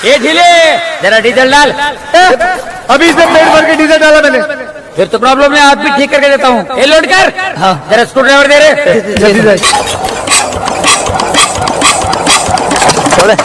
ये ढीले, जरा डीजल डाल। अभी से पेट भर के डीजल डाला मैंने। फिर तो प्रॉब्लम नहीं, आप भी ठीक करके देता हूँ। ये लोड कर। हाँ, जरा स्क्रू ड्राइवर दे रहे। जल्दी से। छोड़े।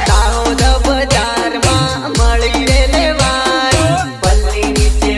દાહોદ બજારમાં મળી રે લેવાય, પલ્લી નીચે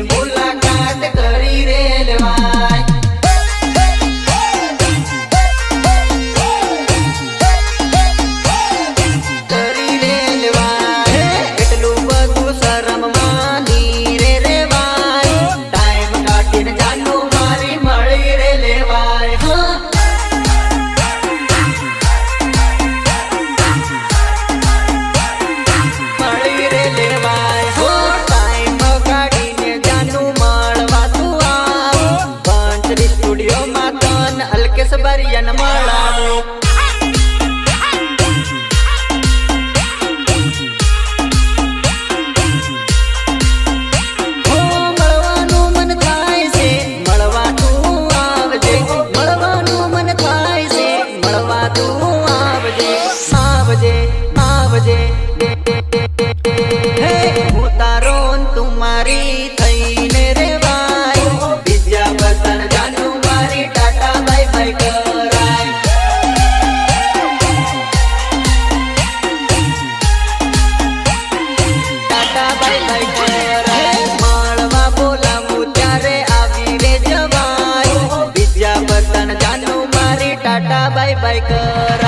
હું તારો ન તું મારી થઈને રે ભાઈ બીજા બતન જાનું મારી ટાટા બાય બાય કરાય ટાટા બાય બાય કરાય મળવા બોલાવું ત્યારે આવી રે જવાય બીજા બતન જાનું મારી ટાટા બાય બાય કરાય